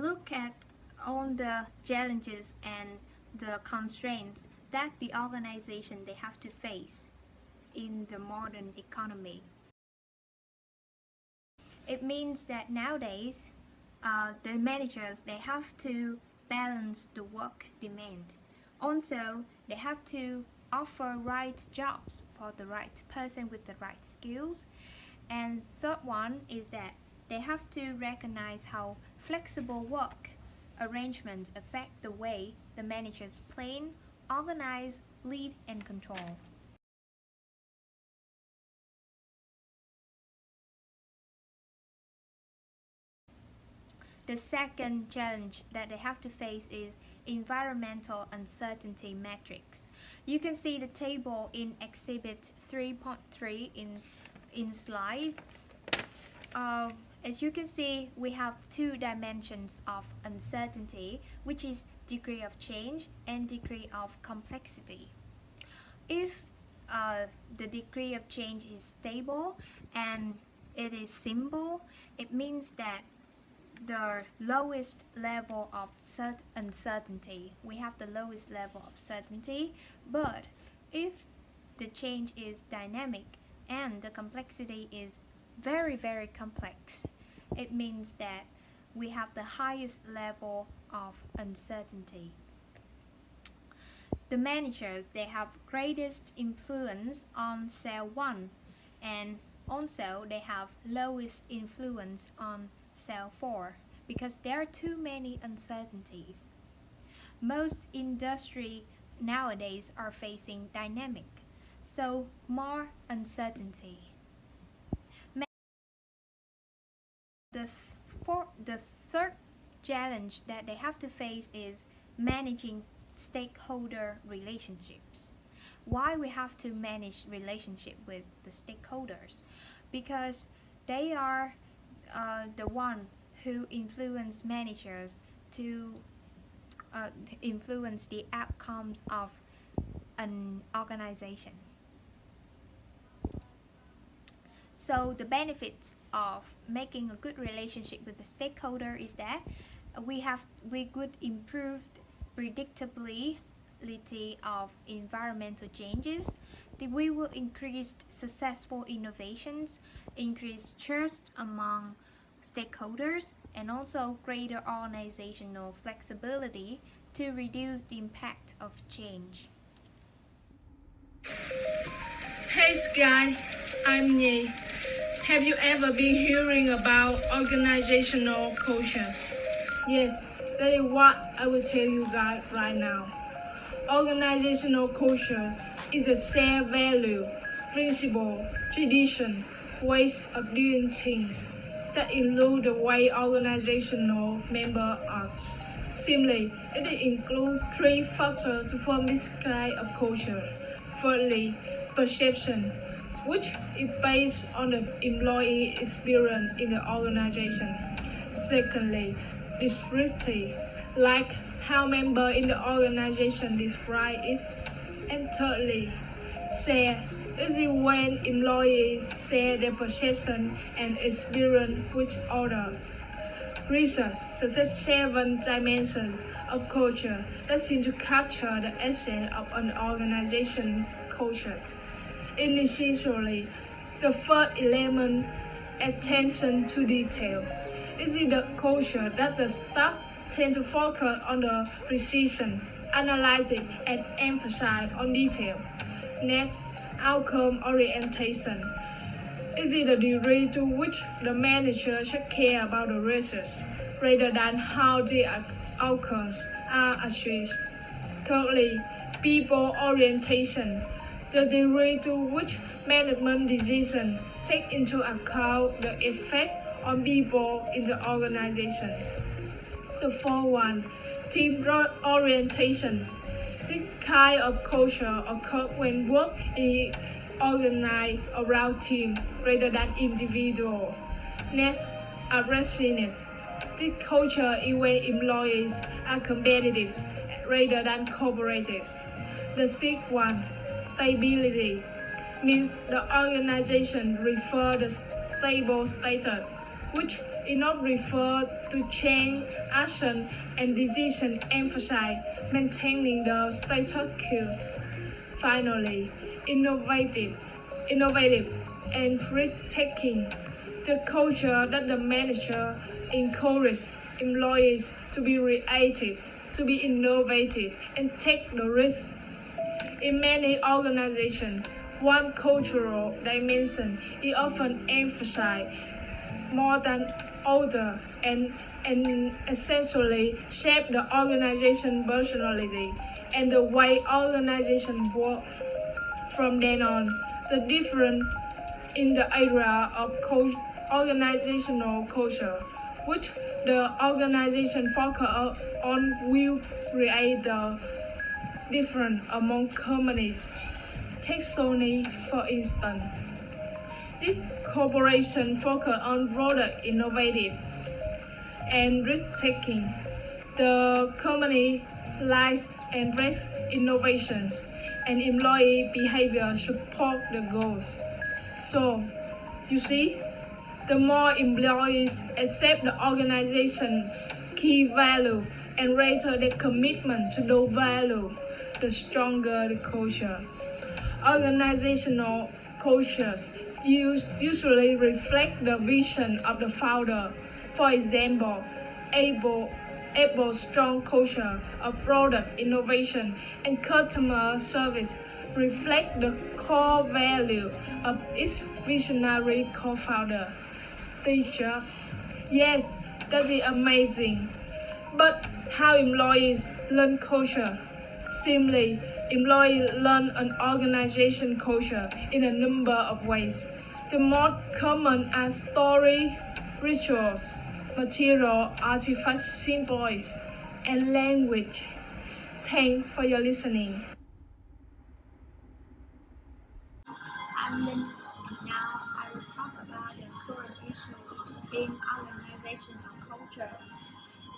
look at all the challenges and the constraints that the organization they have to face in the modern economy. It means that nowadays the managers they have to balance the work demand. Also, they have to offer right jobs for the right person with the right skills. And third one is that they have to recognize how flexible work arrangements affect the way the managers plan, organize, lead, and control. The second challenge that they have to face is environmental uncertainty matrix. You can see the table in Exhibit 3.3 in slides. As you can see, we have two dimensions of uncertainty, which is degree of change and degree of complexity. If the degree of change is stable and it is simple, it means that the lowest level of uncertainty. We have the lowest level of certainty, but if the change is dynamic and the complexity is very, very complex, it means that we have the highest level of uncertainty. The managers, they have greatest influence on cell 1, and also they have lowest influence on cell 4 because there are too many uncertainties. Most industry nowadays are facing dynamic, so more uncertainty. The third challenge that they have to face is managing stakeholder relationships. Why we have to manage relationship with the stakeholders? Because they are the one who influence managers to influence the outcomes of an organization. So the benefits of making a good relationship with the stakeholder is that we could improve predictability of environmental changes. We will increase successful innovations, increase trust among stakeholders, and also greater organizational flexibility to reduce the impact of change. Hey Sky, I'm Nhi. Have you ever been hearing about organizational culture? Yes, that is what I will tell you guys right now. Organizational culture is a shared value, principle, tradition, ways of doing things that include the way organizational members act. Simply, it includes three factors to form this kind of culture. Firstly, perception, which is based on the employee experience in the organization. Secondly, descriptive, like how members in the organization describe it. And thirdly, share, is it when employees share their perception and experience with others. Research suggests 7 dimensions of culture that seem to capture the essence of an organization's culture. Initially, the first element, attention to detail. Is it the culture that the staff tend to focus on the precision, analyzing, and emphasize on detail? Next, outcome orientation. Is it the degree to which the manager should care about the results rather than how the outcomes are achieved? Thirdly, people orientation. The degree to which management decisions take into account the effect on people in the organization. The fourth one, team orientation. This kind of culture occurs when work is organized around team rather than individual. Next, aggressiveness. This culture is when employees are competitive rather than cooperative. The sixth one, stability, means the organization refers the stable status which is not referred to change, action, and decision emphasize maintaining the status quo. Finally, innovative and risk-taking, the culture that the manager encourages employees to be creative, to be innovative, and take the risk. In many organizations, one cultural dimension is often emphasized more than other and essentially shape the organization personality and the way organization work. From then on, the difference in the area of organizational culture, which the organization focus on, will create the difference among companies. Take Sony for instance. This corporation focus on product innovative and risk-taking. The company likes and embrace innovations, and employee behavior support the goals. So, you see, the more employees accept the organization key value and greater their commitment to those values, the stronger the culture. Organizational cultures usually reflect the vision of the founder. For example, Apple's strong culture of product innovation and customer service reflect the core value of its visionary co-founder, Steve Jobs. Yes, that is amazing. But how employees learn culture? Simply, employees learn an organization culture in a number of ways. The most common are story, rituals, material, artifact symbols, and language. Thanks for your listening. I'm Lynn, and now I will talk about the current issues in organizational culture.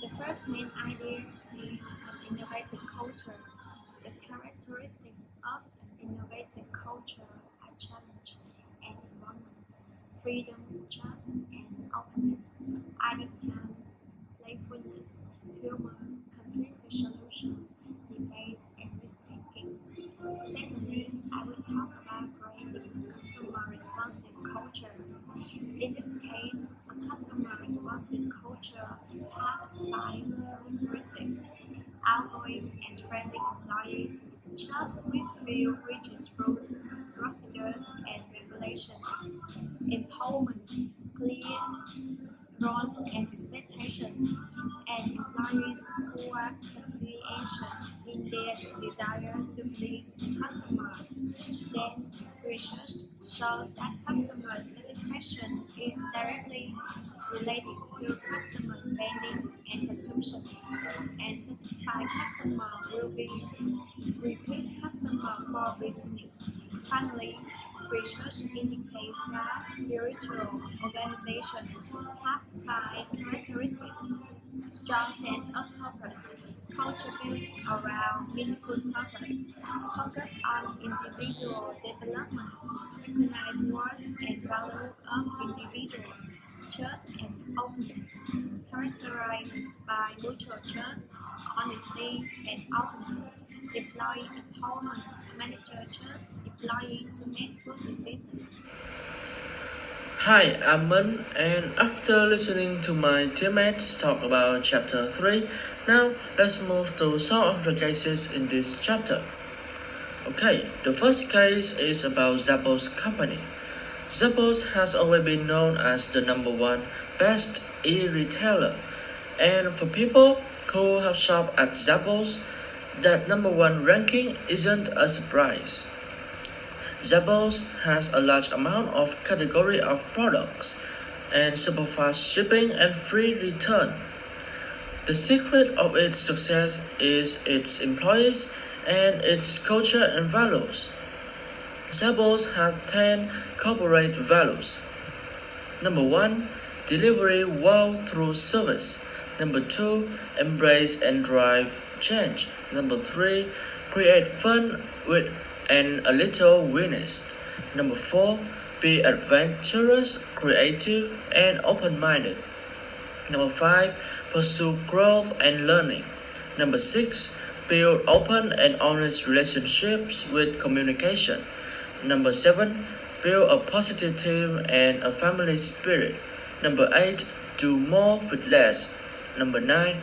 The first main idea is an innovative culture. The characteristics of an innovative culture are challenge and environment, freedom, trust, and openness, idle time, playfulness, humor, conflict resolution, debates, and risk-taking. Secondly, I will talk about creating a customer-responsive culture. In this case, a customer-responsive culture has 5 characteristics: outgoing and friendly employees, jobs with few rigid rules, procedures, and regulations, empowerment, clear roles and expectations, and employees who are conscientious in their desire to please customers. Then, research shows that customer satisfaction is directly related to customer spending and consumptions, and satisfied customer will be repeat customer for business. Finally, research indicates that spiritual organizations have 5 characteristics: strong sense of purpose, culture built around meaningful purpose, focus on individual development, recognize worth and value of individuals, trust and openness, characterized by mutual trust, honesty, and openness, employee empowerment, manager trust employee to make good decisions. Hi, I'm Mun, and after listening to my teammates talk about chapter 3, now let's move to some of the cases in this chapter. Okay, the first case is about Zappos company. Zappos has always been known as the number one best e-retailer, and for people who have shopped at Zappos, that number one ranking isn't a surprise. Zappos has a large amount of category of products and super fast shipping and free return. The secret of its success is its employees and its culture and values. Zappos has 10 corporate values. Number 1, delivery wow through service. Number 2, embrace and drive change. Number 3, create fun with and a little weirdness. Number 4, Be adventurous, creative, and open-minded. Number 5. Pursue growth and learning. Number 6. Build open and honest relationships with communication. Number 7. Build a positive team and a family spirit. Number 8. Do more with less. Number 9.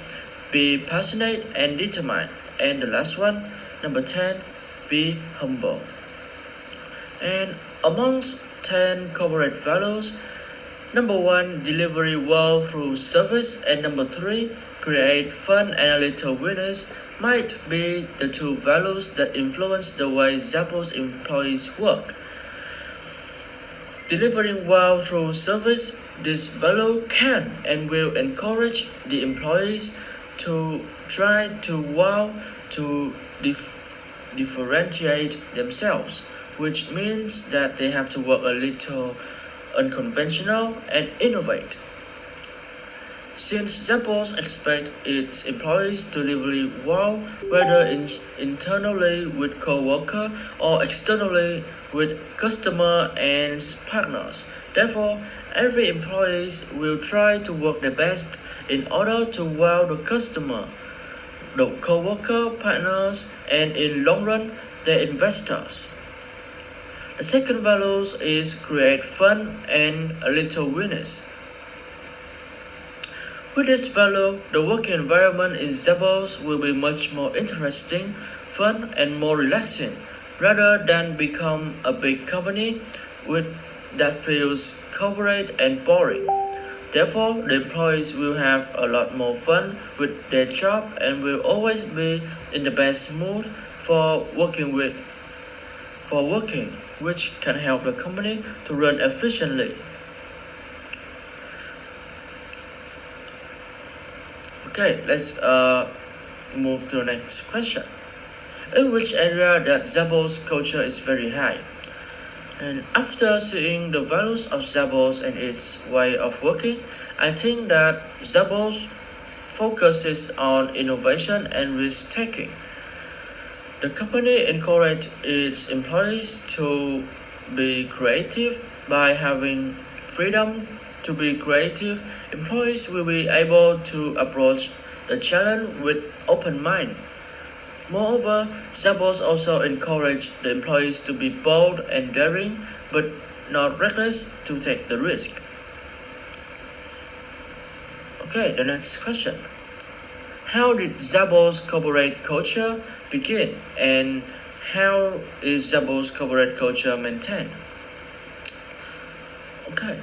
Be passionate and determined. And the last one, number 10. Be humble. And amongst 10 corporate values, number 1, delivery well through service, and number 3, create fun and a little winners might be the two values that influence the way Zappos employees work. Delivering well through service, this value can and will encourage the employees to try to wow to differentiate themselves, which means that they have to work a little unconventional and innovate. Since Zappos expects its employees to deliver well, whether internally with co-worker or externally with customer and partners, therefore every employee will try to work their best in order to wow the customer, the co-worker, partners, and in long run, their investors. The second value is create fun and a little winners. With this value, the working environment in Zappos will be much more interesting, fun, and more relaxing, rather than become a big company that feels corporate and boring. Therefore, the employees will have a lot more fun with their job and will always be in the best mood for working, which can help the company to run efficiently. Okay, let's move to the next question. In which area that Zappos culture is very high? And after seeing the values of Zappos and its way of working, I think that Zappos focuses on innovation and risk-taking. The company encourages its employees to be creative. By having freedom to be creative, employees will be able to approach the challenge with open mind. Moreover, Zappos also encourages the employees to be bold and daring, but not reckless to take the risk. Okay, the next question. How did Zappos corporate culture begin, and how is Zappos corporate culture maintained? Okay,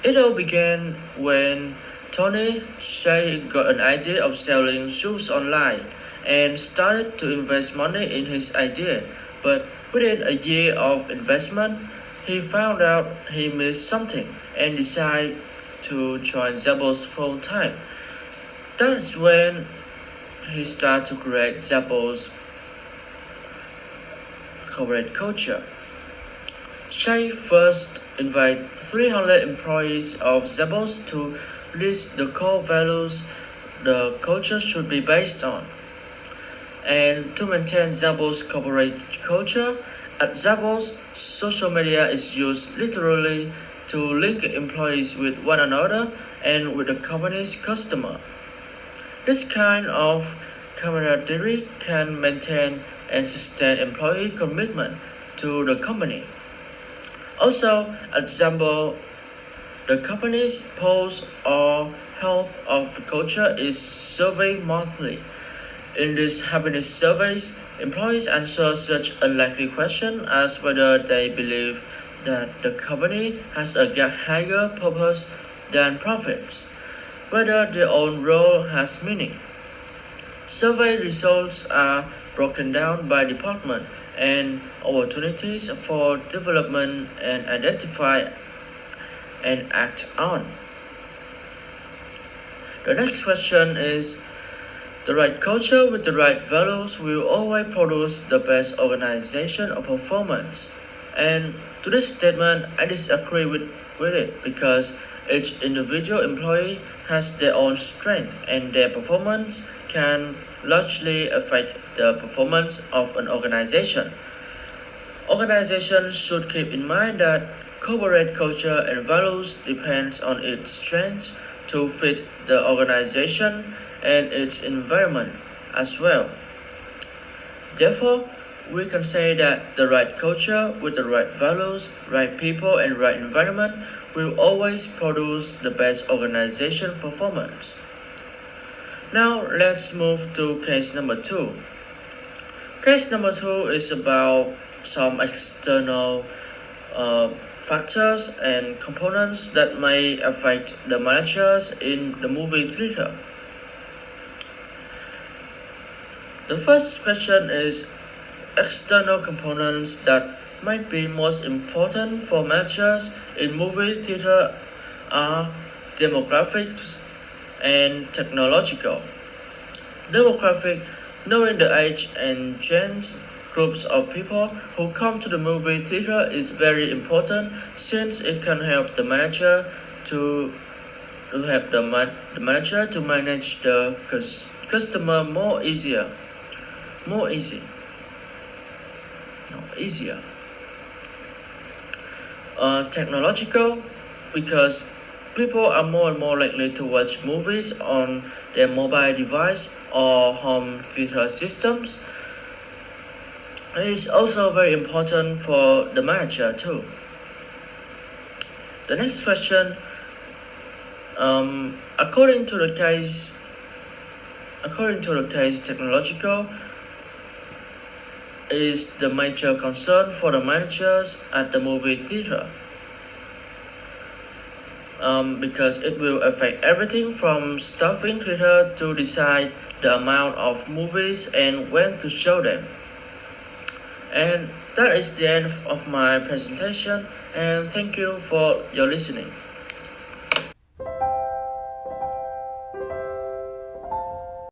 it all began when Tony Hsieh got an idea of selling shoes online and started to invest money in his idea. But within a year of investment, he found out he missed something and decided to join Zappos full time. That's when he started to create Zappos corporate culture. Hsieh first invited 300 employees of Zappos to list the core values the culture should be based on. And to maintain Zappos corporate culture, at Zappos, social media is used literally to link employees with one another and with the company's customer. This kind of camaraderie can maintain and sustain employee commitment to the company. Also, at Zappos, the company's pulse or health of the culture is surveyed monthly. In these happiness surveys, employees answer such unlikely questions as whether they believe that the company has a higher purpose than profits, whether their own role has meaning. Survey results are broken down by department and opportunities for development and identify and act on. The next question is, the right culture with the right values will always produce the best organization or performance. And to this statement, I disagree with it because each individual employee has their own strength and their performance can largely affect the performance of an organization. Organizations should keep in mind that corporate culture and values depends on its strengths to fit the organization and its environment as well. Therefore, we can say that the right culture with the right values, right people, and right environment will always produce the best organization performance. Now, let's move to case number 2. Case number 2 is about some external factors and components that may affect the managers in the movie theater. The first question is external components that might be most important for managers in movie theater are demographics and technological. Demographic, knowing the age and gender groups of people who come to the movie theater is very important since it can help the manager to manager to manage the customer easier. Technological, because people are more and more likely to watch movies on their mobile device or home theater systems. It is also very important for the manager too. The next question, according to the case, technological is the major concern for the managers at the movie theater. Because it will affect everything from staffing theater to decide the amount of movies and when to show them. And that is the end of my presentation, and thank you for your listening.